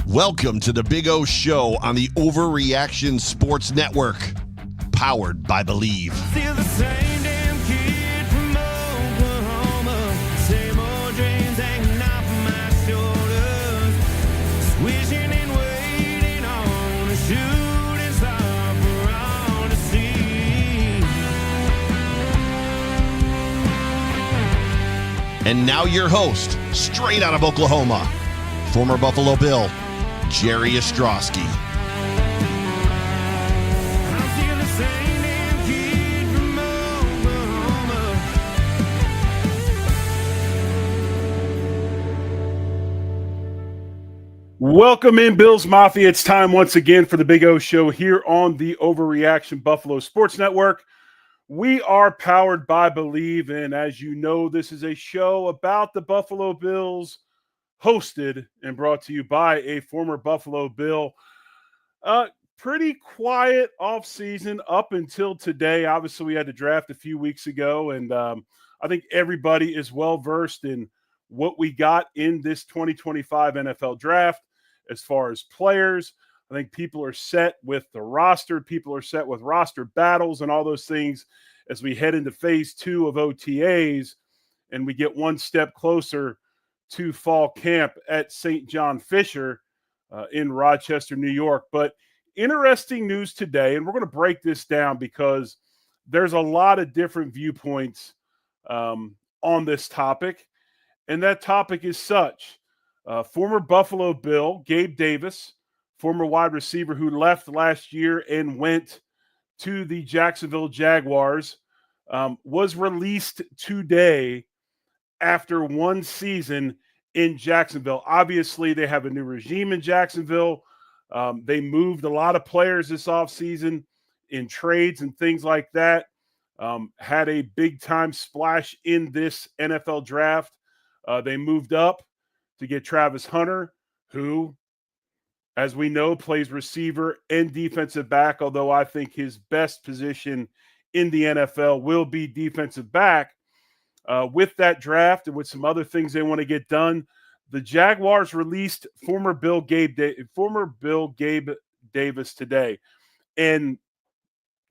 Welcome to the Big O Show on the Overreaction Sports Network, powered by Believe. Still the same damn kid from Oklahoma, same old dreams hanging off my shoulders, wishing and waiting on a shooting star for all to see. And now your host, straight out of Oklahoma, former Buffalo Bill, Jerry Ostroski. I'm still the same damn kid from Oklahoma. Welcome in, Bills Mafia. It's time once again for the Big O Show here on the Overreaction Buffalo Sports Network. We are powered by Believe, and as you know, this is a show about the Buffalo Bills, hosted and brought to you by a former Buffalo Bill. Pretty quiet offseason up until today. Obviously, we had to draft a few weeks ago, and I think everybody is well-versed in what we got in this 2025 NFL draft as far as players. I think people are set with the roster. People are set with roster battles and all those things as we head into phase 2 of OTAs, and we get one step closer to fall camp at St. John Fisher in Rochester, New York. But interesting news today, and we're going to break this down because there's a lot of different viewpoints on this topic. And that topic is such. Former Buffalo Bill, Gabe Davis, former wide receiver who left last year and went to the Jacksonville Jaguars, was released today after one season in Jacksonville. Obviously, they have a new regime in Jacksonville. They moved a lot of players this offseason in trades and things like that. Had a big-time splash in this NFL draft. They moved up to get Travis Hunter, who, as we know, plays receiver and defensive back, although I think his best position in the NFL will be defensive back. With that draft and with some other things they want to get done, the Jaguars released former Bill Gabe Davis today. And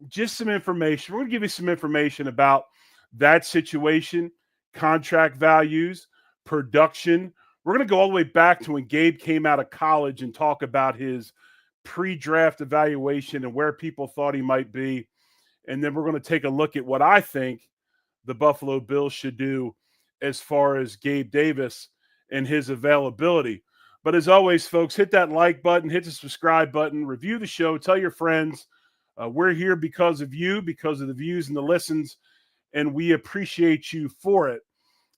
just some information. We're going to give you some information about that situation, contract values, production. We're going to go all the way back to when Gabe came out of college and talk about his pre-draft evaluation and where people thought he might be. And then we're going to take a look at what I think the Buffalo Bills should do as far as Gabe Davis and his availability. But as always, folks, hit that like button, hit the subscribe button, review the show, tell your friends. We're here because of you, because of the views and the listens, and we appreciate you for it.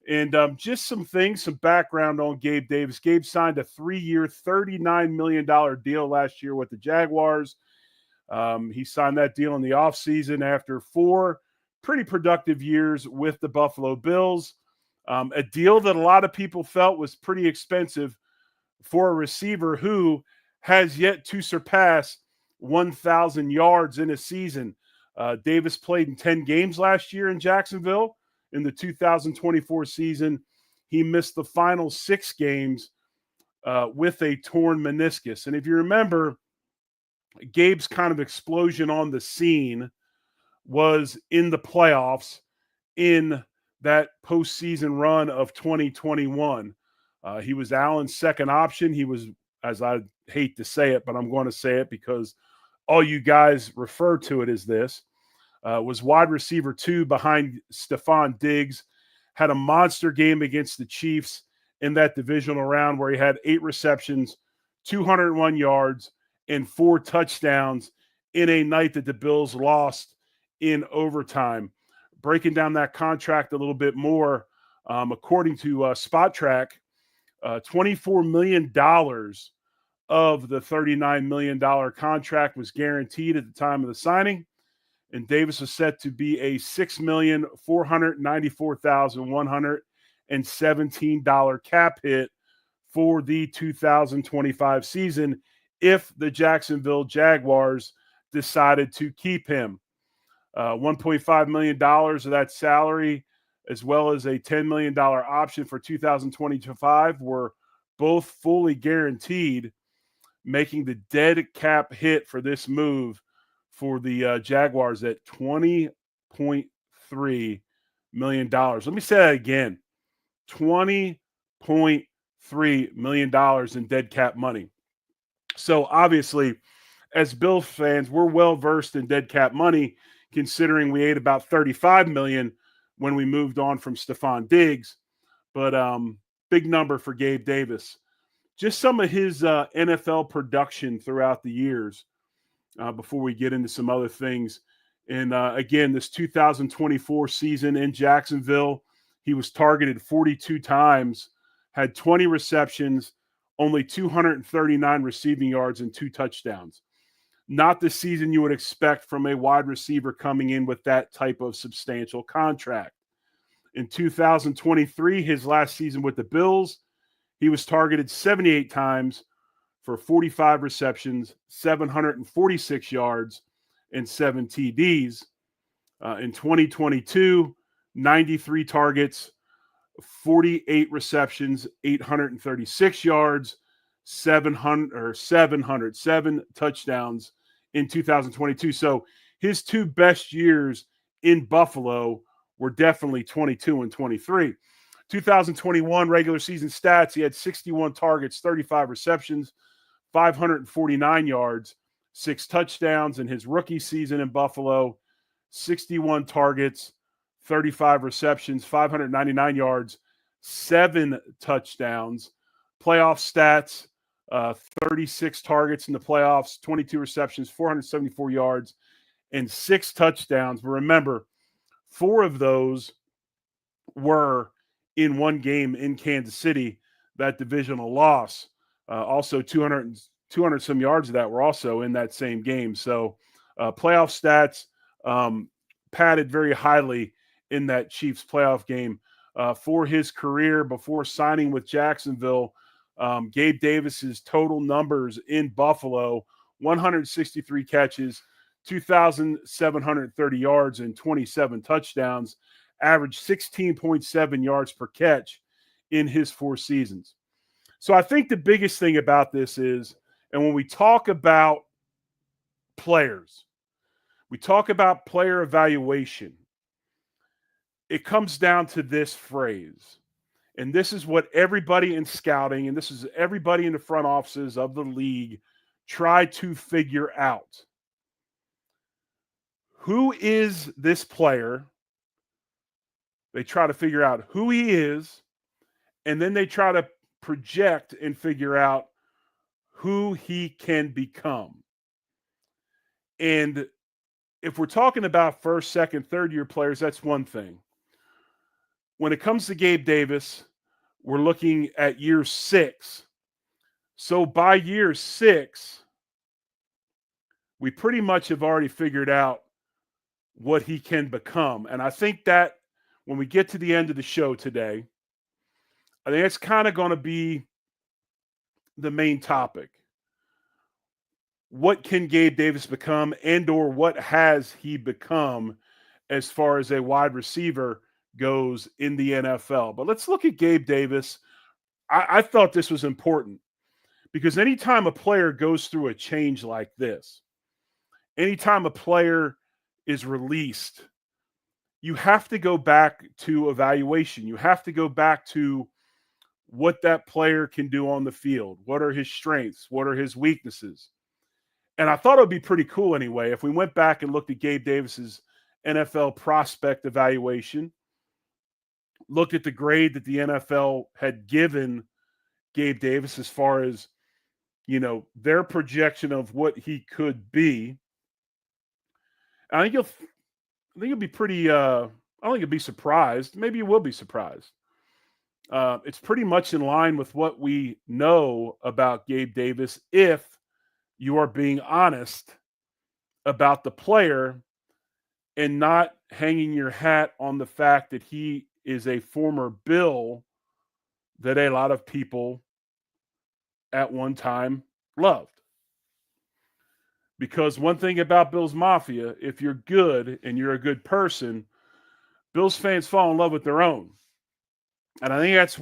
And just some things, some background on Gabe Davis. Gabe signed a 3-year, $39 million deal last year with the Jaguars. He signed that deal in the offseason after 4 pretty productive years with the Buffalo Bills. A deal that a lot of people felt was pretty expensive for a receiver who has yet to surpass 1,000 yards in a season. Davis played in 10 games last year in Jacksonville. In the 2024 season, he missed the final 6 games with a torn meniscus. And if you remember, Gabe's kind of explosion on the scene was in the playoffs in that postseason run of 2021. He was Allen's second option. He was, as I hate to say it, but I'm going to say it because all you guys refer to it as this, was wide receiver 2 behind Stephon Diggs, had a monster game against the Chiefs in that divisional round where he had 8 receptions, 201 yards, and 4 touchdowns in a night that the Bills lost in overtime. Breaking down that contract a little bit more, according to Spot Track, $24 million of the $39 million contract was guaranteed at the time of the signing. And Davis was set to be a $6,494,117 cap hit for the 2025 season if the Jacksonville Jaguars decided to keep him. $1.5 million of that salary, as well as a $10 million option for 2025, were both fully guaranteed, making the dead cap hit for this move for the Jaguars at $20.3 million. Let me say that again. $20.3 million in dead cap money. So obviously, as Bills fans, we're well versed in dead cap money, considering we ate about $35 million when we moved on from Stephon Diggs. But big number for Gabe Davis. Just some of his NFL production throughout the years before we get into some other things. And again, this 2024 season in Jacksonville, he was targeted 42 times, had 20 receptions, only 239 receiving yards and 2 touchdowns. Not the season you would expect from a wide receiver coming in with that type of substantial contract. In 2023, his last season with the Bills, he was targeted 78 times for 45 receptions, 746 yards, and 7 TDs. In 2022, 93 targets, 48 receptions, 836 yards, 7 touchdowns in 2022. So his 2 best years in Buffalo were definitely 22 and 23. 2021 regular season stats, he had 61 targets, 35 receptions, 549 yards, 6 touchdowns. In his rookie season in Buffalo, 61 targets, 35 receptions, 599 yards, 7 touchdowns. Playoff stats, 36 targets in the playoffs, 22 receptions, 474 yards, and 6 touchdowns. But remember, 4 of those were in one game in Kansas City, that divisional loss. Also 200 some yards of that were also in that same game. So playoff stats padded very highly in that Chiefs playoff game. For his career before signing with Jacksonville, Gabe Davis's total numbers in Buffalo: 163 catches, 2,730 yards, and 27 touchdowns, averaged 16.7 yards per catch in his 4 seasons. So I think the biggest thing about this is, and when we talk about players, we talk about player evaluation, it comes down to this phrase. And this is what everybody in scouting, and this is everybody in the front offices of the league, try to figure out. Who is this player? They try to figure out who he is, and then they try to project and figure out who he can become. And if we're talking about first, second, third-year players, that's one thing. When it comes to Gabe Davis, we're looking at year 6. So by year 6, we pretty much have already figured out what he can become. And I think that when we get to the end of the show today, I think it's kind of going to be the main topic. What can Gabe Davis become, and or what has he become as far as a wide receiver goes in the NFL? But let's look at Gabe Davis. I thought this was important because anytime a player goes through a change like this, anytime a player is released, you have to go back to evaluation. You have to go back to what that player can do on the field. What are his strengths? What are his weaknesses? And I thought it would be pretty cool anyway if we went back and looked at Gabe Davis's NFL prospect evaluation, looked at the grade that the NFL had given Gabe Davis as far as, you know, their projection of what he could be. I think you'll be pretty I don't think you'll be surprised. Maybe you will be surprised. It's pretty much in line with what we know about Gabe Davis if you are being honest about the player and not hanging your hat on the fact that he is a former Bill that a lot of people at one time loved. Because one thing about Bills Mafia, if you're good and you're a good person, Bills fans fall in love with their own. And I think that's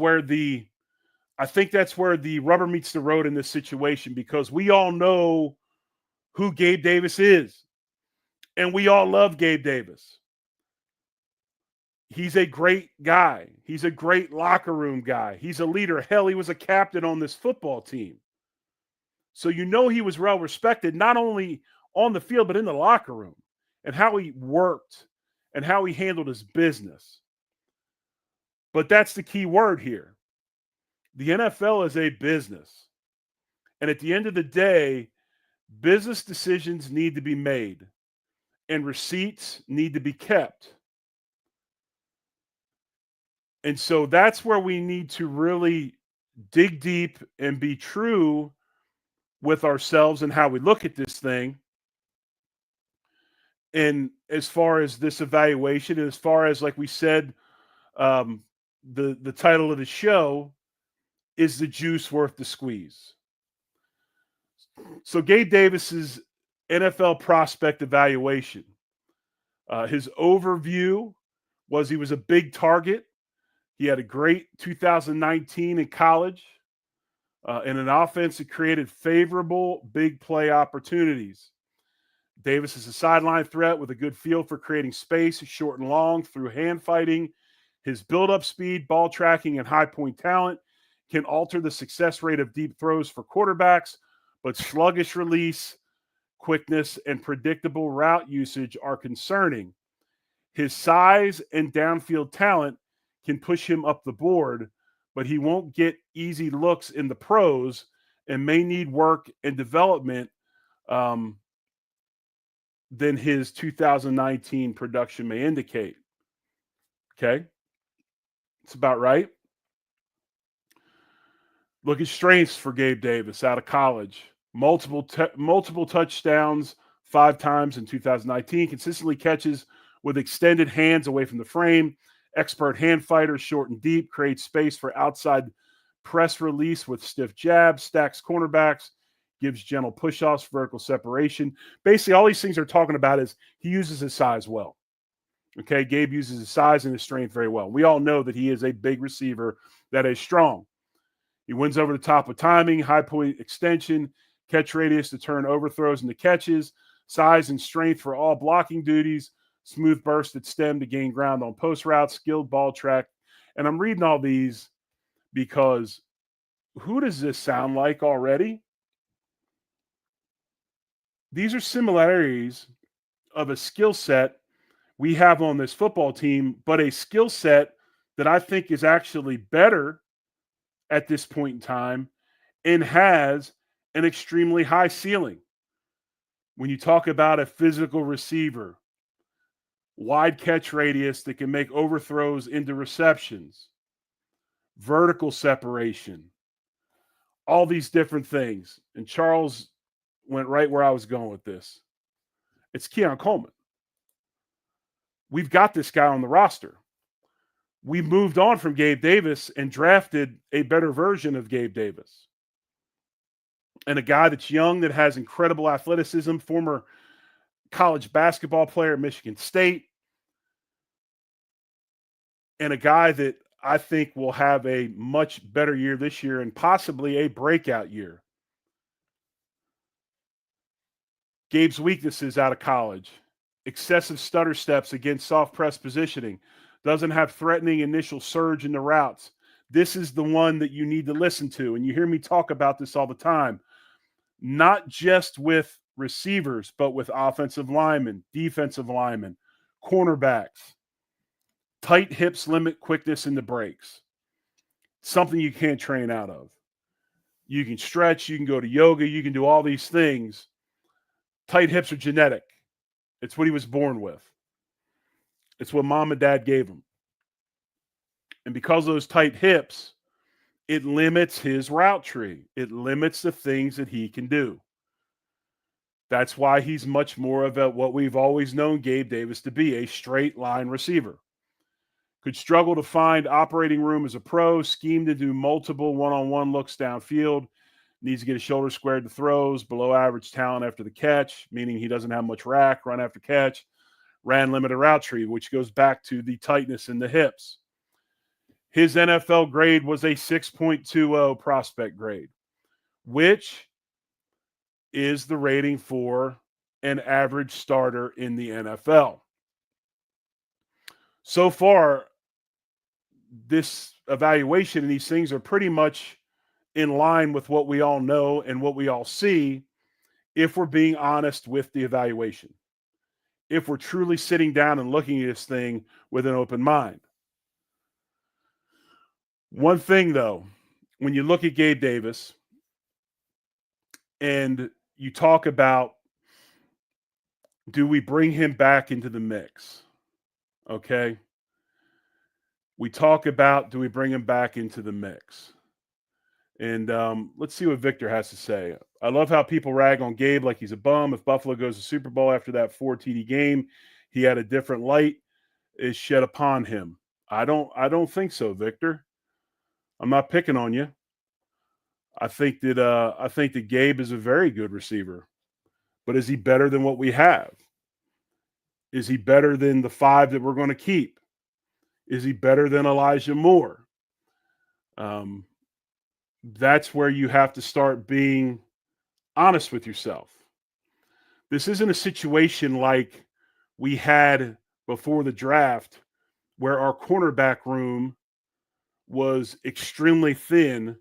where the rubber meets the road in this situation, because we all know who Gabe Davis is. And we all love Gabe Davis. He's a great guy. He's a great locker room guy. He's a leader. Hell, he was a captain on this football team. So you know he was well respected, not only on the field, but in the locker room, and how he worked and how he handled his business. But that's the key word here. The NFL is a business. And at the end of the day, business decisions need to be made and receipts need to be kept. And so that's where we need to really dig deep and be true with ourselves and how we look at this thing. And as far as this evaluation, as far as, like we said, the title of the show is the juice worth the squeeze. So Gabe Davis's NFL prospect evaluation, his overview was he was a big target. He had a great 2019 in college in an offense that created favorable big play opportunities. Davis is a sideline threat with a good feel for creating space, short and long, through hand fighting. His build-up speed, ball tracking, and high point talent can alter the success rate of deep throws for quarterbacks, but sluggish release, quickness, and predictable route usage are concerning. His size and downfield talent can push him up the board, but he won't get easy looks in the pros and may need work and development than his 2019 production may indicate. Okay? It's about right. Look at strengths for Gabe Davis out of college. Multiple touchdowns 5 times in 2019. Consistently catches with extended hands away from the frame. Expert hand fighter, short and deep. Creates space for outside press release with stiff jabs. Stacks cornerbacks. Gives gentle push-offs, vertical separation. Basically, all these things are talking about is he uses his size well. Okay, Gabe uses his size and his strength very well. We all know that he is a big receiver that is strong. He wins over the top with timing, high point extension, catch radius to turn overthrows into catches, size and strength for all blocking duties, smooth burst at stem to gain ground on post routes, skilled ball track. And I'm reading all these because who does this sound like already? These are similarities of a skill set we have on this football team, but a skill set that I think is actually better at this point in time and has an extremely high ceiling. When you talk about a physical receiver, wide catch radius that can make overthrows into receptions, vertical separation, all these different things. And Charles went right where I was going with this. It's Keon Coleman. We've got this guy on the roster. We moved on from Gabe Davis and drafted a better version of Gabe Davis. And a guy that's young, that has incredible athleticism, former college basketball player at Michigan State, and a guy that I think will have a much better year this year and possibly a breakout year. Gabe's weaknesses out of college: excessive stutter steps against soft press positioning, doesn't have threatening initial surge in the routes. This is the one that you need to listen to. And you hear me talk about this all the time, not just with receivers, but with offensive linemen, defensive linemen, cornerbacks. Tight hips limit quickness in the breaks. Something you can't train out of. You can stretch, you can go to yoga, you can do all these things. Tight hips are genetic. It's what he was born with. It's what mom and dad gave him. And because of those tight hips, it limits his route tree. It limits the things that he can do. That's why he's much more of what we've always known Gabe Davis to be, a straight line receiver. Could struggle to find operating room as a pro, scheme to do multiple one-on-one looks downfield, needs to get his shoulder squared to throws, below average talent after the catch, meaning he doesn't have much rack, run after catch, ran limited route tree, which goes back to the tightness in the hips. His NFL grade was a 6.20 prospect grade, which is the rating for an average starter in the NFL. So far, this evaluation and these things are pretty much in line with what we all know and what we all see if we're being honest with the evaluation, if we're truly sitting down and looking at this thing with an open mind. One thing, though, when you look at Gabe Davis and you talk about, do we bring him back into the mix? Okay. We talk about, do we bring him back into the mix? And let's see what Victor has to say. I love how people rag on Gabe like he's a bum. If Buffalo goes to Super Bowl after that 4 TD game, he had a different light is shed upon him. I don't think so, Victor. I'm not picking on you. I think that Gabe is a very good receiver. But is he better than what we have? Is he better than the 5 that we're going to keep? Is he better than Elijah Moore? That's where you have to start being honest with yourself. This isn't a situation like we had before the draft where our cornerback room was extremely thin.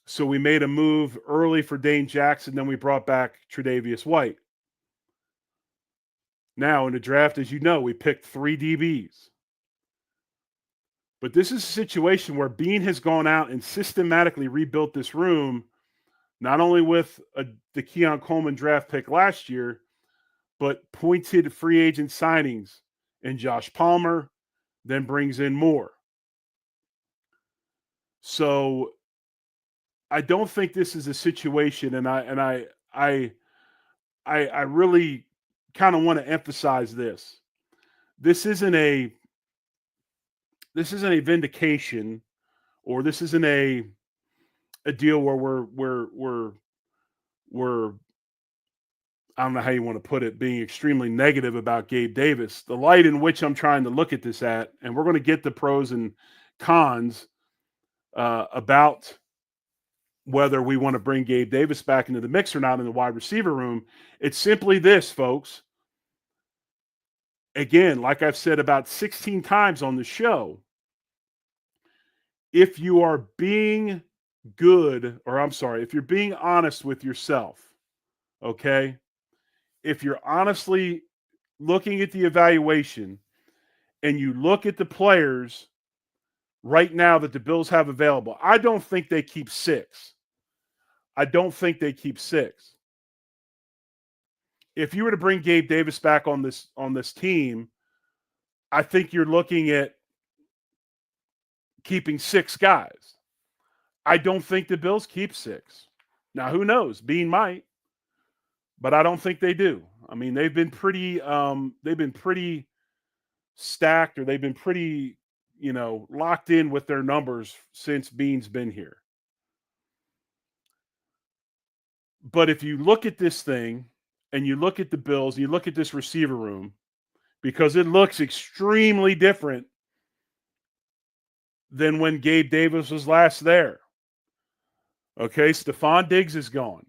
So we made a move early for Dane Jackson, then we brought back Tre'Davious White. Now in the draft, as you know, we picked 3 DBs. But this is a situation where Bean has gone out and systematically rebuilt this room, not only with the Keon Coleman draft pick last year, but pointed free agent signings in Josh Palmer, then brings in more. So I don't think this is a situation, and I really kind of want to emphasize this. This isn't a vindication, or this isn't a deal where we're I don't know how you want to put it, being extremely negative about Gabe Davis. The light in which I'm trying to look at this at, and we're going to get the pros and cons about whether we want to bring Gabe Davis back into the mix or not in the wide receiver room. It's simply this, folks. Again, like I've said about 16 times on the show, if you are being if you're being honest with yourself, okay? If you're honestly looking at the evaluation and you look at the players right now that the Bills have available, I don't think they keep 6. If you were to bring Gabe Davis back on this team, I think you're looking at keeping 6 guys. I don't think the Bills keep 6. Now, who knows? Bean might, but I don't think they do. I mean, they've been pretty stacked, or they've been pretty, locked in with their numbers since Bean's been here. But if you look at this thing and you look at the Bills, you look at this receiver room, because it looks extremely different than when Gabe Davis was last there. Okay, Stephon Diggs is gone.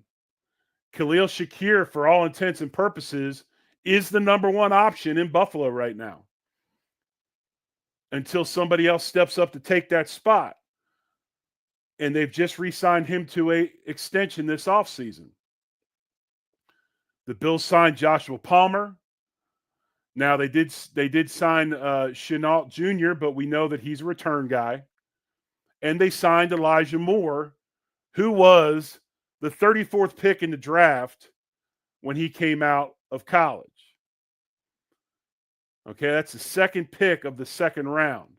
Khalil Shakir, for all intents and purposes, is the number 1 option in Buffalo right now, until somebody else steps up to take that spot. And they've just re-signed him to an extension this offseason. The Bills signed Joshua Palmer. Now, they did sign Chenault Jr., but we know that he's a return guy. And they signed Elijah Moore, who was the 34th pick in the draft when he came out of college. Okay, that's the 2nd pick of the 2nd round,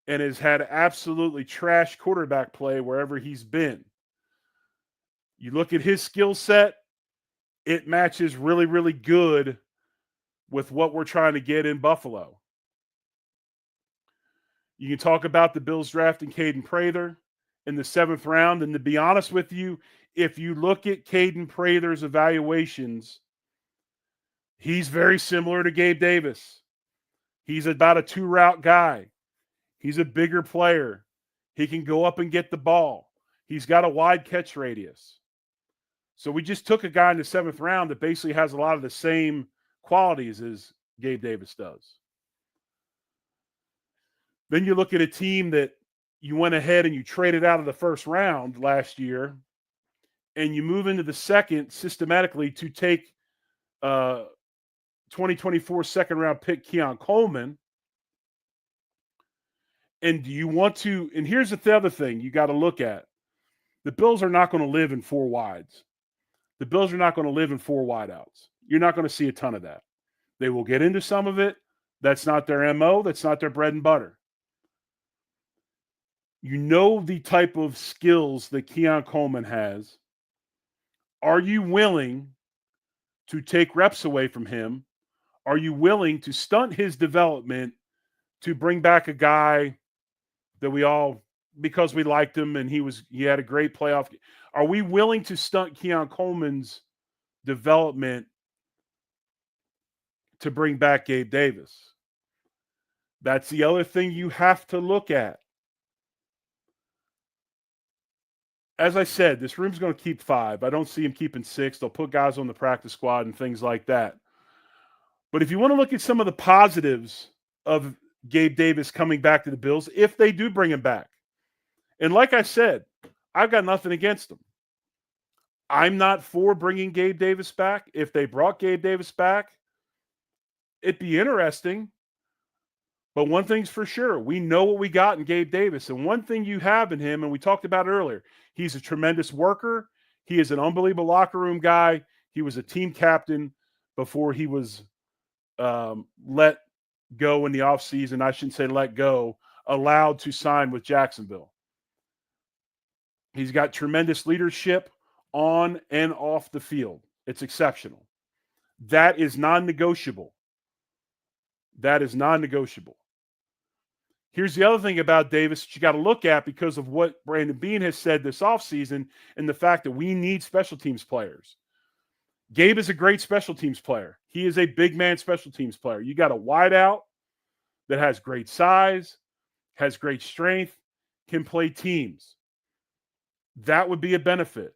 and has had absolutely trash quarterback play wherever he's been. You look at his skill set, it matches really, really good with what we're trying to get in Buffalo. You can talk about the Bills drafting Caden Prather in the 7th round. And to be honest with you, if you look at Caden Prather's evaluations, he's very similar to Gabe Davis. He's about a 2-route guy. He's a bigger player. He can go up and get the ball. He's got a wide catch radius. So we just took a guy in the 7th round that basically has a lot of the same qualities as Gabe Davis does. Then you look at a team that you went ahead and you traded out of the 1st round last year, and you move into the 2nd systematically to take 2024 2nd-round pick Keon Coleman. And do you want to – and here's the other thing you got to look at. The Bills are not going to live in 4 wides. The Bills are not going to live in 4 wideouts. You're not going to see a ton of that. They will get into some of it. That's not their MO. That's not their bread and butter. You know the type of skills that Keon Coleman has. Are you willing to take reps away from him? Are you willing to stunt his development to bring back a guy that we all, because we liked him and he had a great playoff? Are we willing to stunt Keon Coleman's development to bring back Gabe Davis? That's the other thing you have to look at. As I said, this room's going to keep 5. I don't see him keeping 6. They'll put guys on the practice squad and things like that. But if you want to look at some of the positives of Gabe Davis coming back to the Bills, if they do bring him back, and like I said, I've got nothing against him. I'm not for bringing Gabe Davis back. If they brought Gabe Davis back, it'd be interesting. But one thing's for sure, we know what we got in Gabe Davis. And one thing you have in him, and we talked about it earlier, he's a tremendous worker. He is an unbelievable locker room guy. He was a team captain before he was let go in the offseason. I shouldn't say let go, allowed to sign with Jacksonville. He's got tremendous leadership on and off the field. It's exceptional. That is non-negotiable. That is non-negotiable. Here's the other thing about Davis that you got to look at because of what Brandon Beane has said this offseason and the fact that we need special teams players. Gabe is a great special teams player. He is a big man special teams player. You got a wideout that has great size, has great strength, can play teams. That would be a benefit.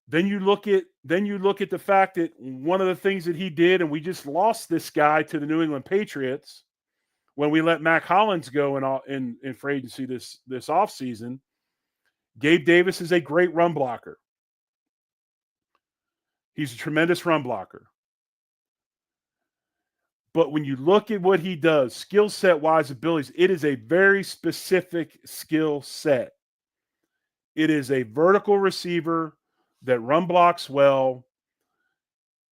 Then you look at the fact that one of the things that he did, and we just lost this guy to the New England Patriots when we let Mac Hollins go in free agency this offseason. Gabe Davis is a great run blocker. He's a tremendous run blocker. But when you look at what he does, skill set wise abilities, it is a very specific skill set. It is a vertical receiver that run blocks well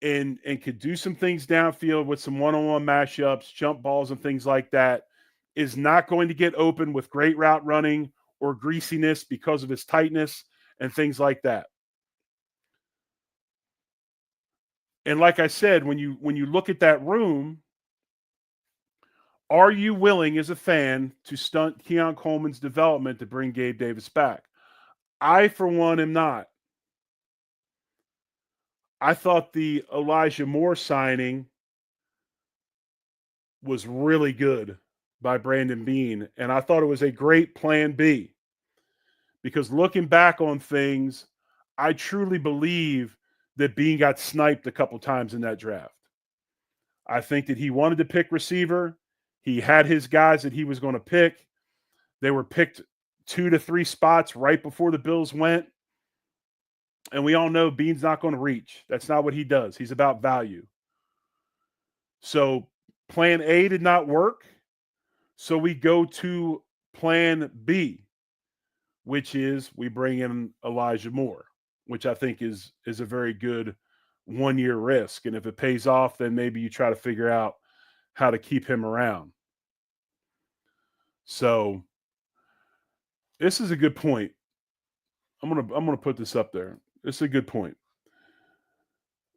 and could do some things downfield with some one-on-one matchups, jump balls and things like that. Is not going to get open with great route running or greasiness because of his tightness and things like that. And like I said, when you look at that room, are you willing as a fan to stunt Keon Coleman's development to bring Gabe Davis back? I, for one, am not. I thought the Elijah Moore signing was really good by Brandon Beane, and I thought it was a great plan B. Because looking back on things, I truly believe that Beane got sniped a couple times in that draft. I think that he wanted to pick receiver. He had his guys that he was going to pick. They were picked 2 to 3 spots right before the Bills went. And we all know Beane's not going to reach. That's not what he does. He's about value. So plan A did not work. So we go to plan B, which is we bring in Elijah Moore, which I think is a very good one-year risk. And if it pays off, then maybe you try to figure out how to keep him around. So this is a good point. I'm gonna put this up there. This is a good point.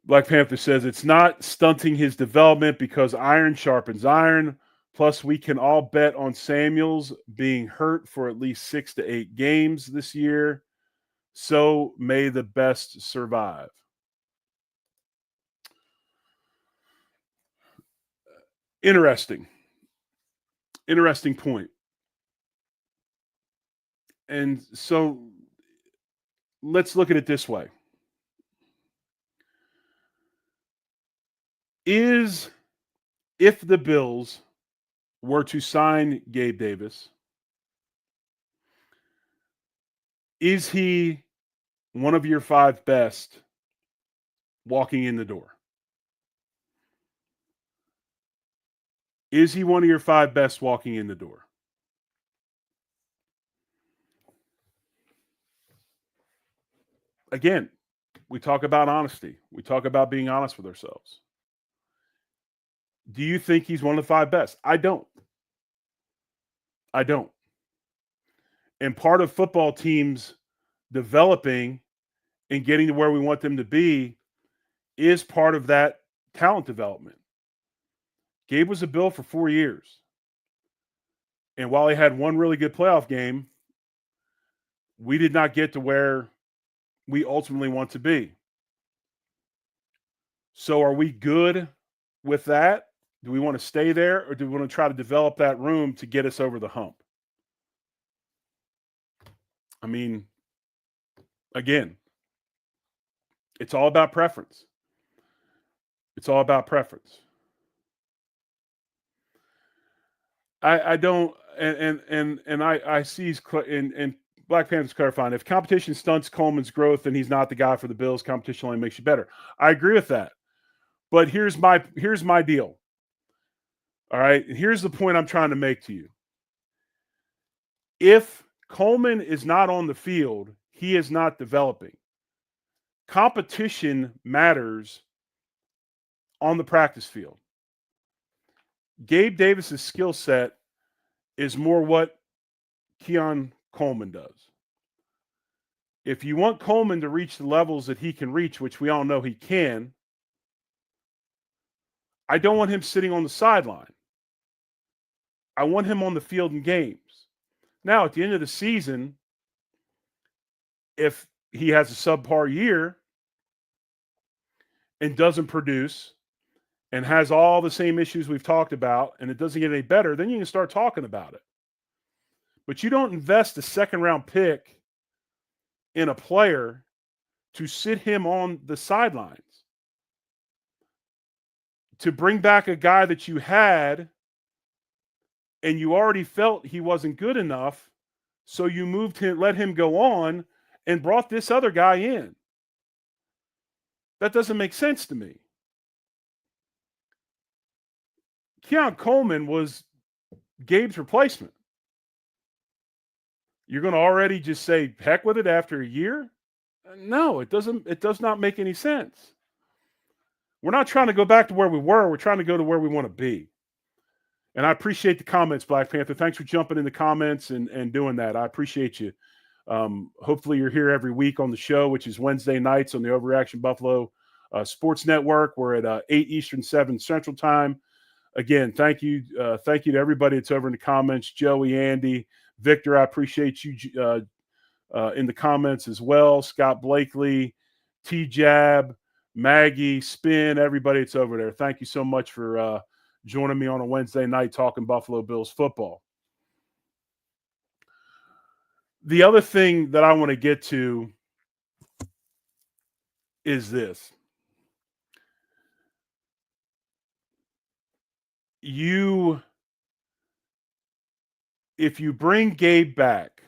Black Panther says it's not stunting his development because iron sharpens iron. Plus, we can all bet on Samuels being hurt for at least 6 to 8 games this year. So may the best survive. Interesting point. And so let's look at it this way. If the Bills were to sign Gabe Davis, is he one of your 5 best walking in the door? Is he one of your 5 best walking in the door? Again, we talk about honesty. We talk about being honest with ourselves. Do you think he's one of the 5 best? I don't. And part of football teams developing and getting to where we want them to be is part of that talent development. Gabe was a Bill for 4 years. And while he had one really good playoff game, we did not get to where we ultimately want to be. So are we good with that? Do we want to stay there, or do we want to try to develop that room to get us over the hump? I mean, again, it's all about preference. It's all about preference. I don't, and I see and Black Panther's clarifying, if competition stunts Coleman's growth, then he's not the guy for the Bills. Competition only makes you better. I agree with that. But here's my deal. All right. Here's the point I'm trying to make to you. If Coleman is not on the field, he is not developing. Competition matters on the practice field. Gabe Davis's skill set is more what Keon Coleman does. If you want Coleman to reach the levels that he can reach, which we all know he can, I don't want him sitting on the sideline. I want him on the field in games. Now, at the end of the season, if he has a subpar year and doesn't produce and has all the same issues we've talked about and it doesn't get any better, then you can start talking about it. But you don't invest a second-round pick in a player to sit him on the sidelines. To bring back a guy that you had and you already felt he wasn't good enough, so you moved him, let him go on, and brought this other guy in. That doesn't make sense to me. Keon Coleman was Gabe's replacement. You're going to already just say, heck with it after a year? No, it doesn't. It does not make any sense. We're not trying to go back to where we were. We're trying to go to where we want to be. And I appreciate the comments, Black Panther. Thanks for jumping in the comments and doing that. I appreciate you. Hopefully you're here every week on the show, which is Wednesday nights on the Overreaction Buffalo Sports Network. We're at 8 Eastern, 7 Central Time. Again, thank you. Thank you to everybody that's over in the comments. Joey, Andy, Victor, I appreciate you in the comments as well. Scott Blakely, T-Jab, Maggie, Spin, everybody that's over there. Thank you so much for joining me on a Wednesday night talking Buffalo Bills football. The other thing that I want to get to is this. If you bring Gabe back,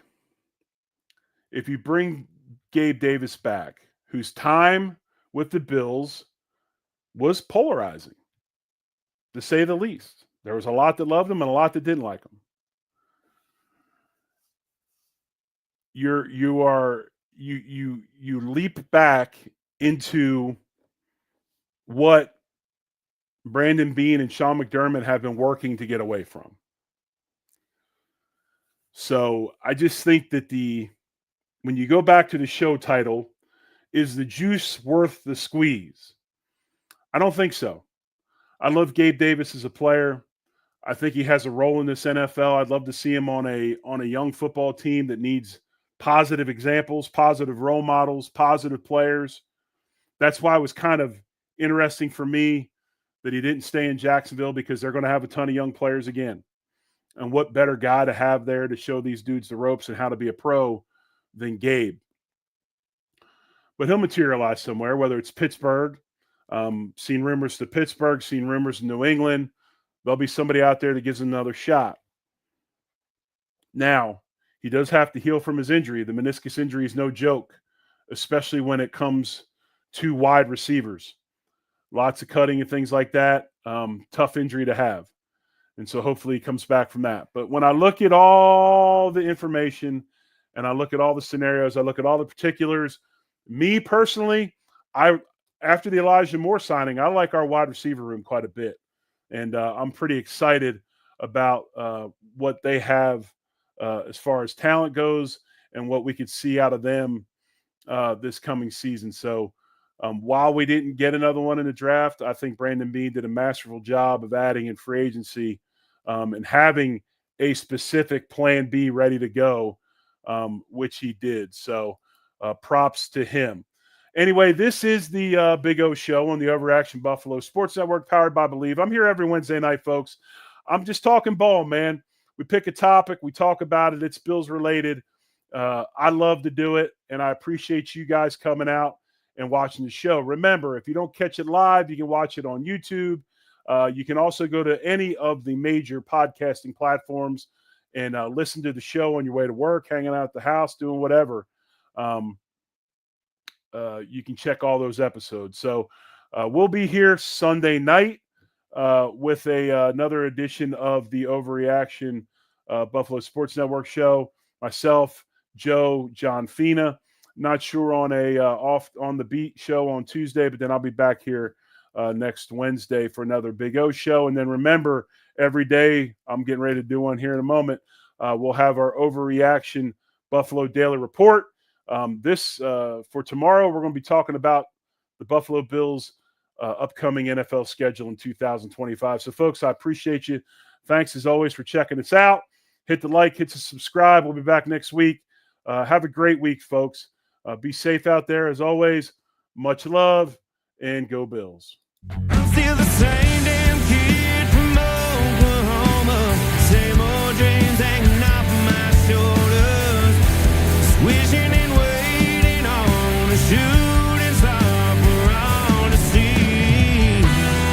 if you bring Gabe Davis back, whose time with the Bills was polarizing, to say the least. There was a lot that loved him and a lot that didn't like him. You leap back into what Brandon Beane and Sean McDermott have been working to get away from. So I just think that when you go back to the show title, is the juice worth the squeeze? I don't think so. I love Gabe Davis as a player. I think he has a role in this NFL. I'd love to see him on a young football team that needs positive examples, positive role models, positive players. That's why it was kind of interesting for me that he didn't stay in Jacksonville, because they're going to have a ton of young players again. And what better guy to have there to show these dudes the ropes and how to be a pro than Gabe? But he'll materialize somewhere, whether it's Pittsburgh. Seen rumors to Pittsburgh, seen rumors in New England. There'll be somebody out there that gives him another shot. Now, he does have to heal from his injury. The meniscus injury is no joke, especially when it comes to wide receivers. Lots of cutting and things like that. Tough injury to have. And so hopefully he comes back from that. But when I look at all the information and I look at all the scenarios, I look at all the particulars, me personally, after the Elijah Moore signing, I like our wide receiver room quite a bit. And I'm pretty excited about what they have as far as talent goes and what we could see out of them this coming season. So while we didn't get another one in the draft, I think Brandon Beane did a masterful job of adding in free agency and having a specific plan B ready to go, which he did. So props to him. Anyway, this is the Big O Show on the Overreaction Buffalo Sports Network, powered by Believe. I'm here every Wednesday night, folks. I'm just talking ball, man. We pick a topic, we talk about it. It's Bills related. I love to do it, and I appreciate you guys coming out and watching the show. Remember, if you don't catch it live, you can watch it on YouTube. You can also go to any of the major podcasting platforms and listen to the show on your way to work, hanging out at the house, doing whatever. You can check all those episodes. So we'll be here Sunday night with another edition of the Overreaction Buffalo Sports Network show. Myself, Joe, John Fina. Not sure on a off on the beat show on Tuesday, but then I'll be back here next Wednesday for another Big O show. And then remember, every day, I'm getting ready to do one here in a moment, we'll have our Overreaction Buffalo Daily Report. For tomorrow, we're going to be talking about the Buffalo Bills' upcoming NFL schedule in 2025. So, folks, I appreciate you. Thanks, as always, for checking us out. Hit the like, hit the subscribe. We'll be back next week. Have a great week, folks. Be safe out there, as always. Much love, and go Bills. I'm still the same damn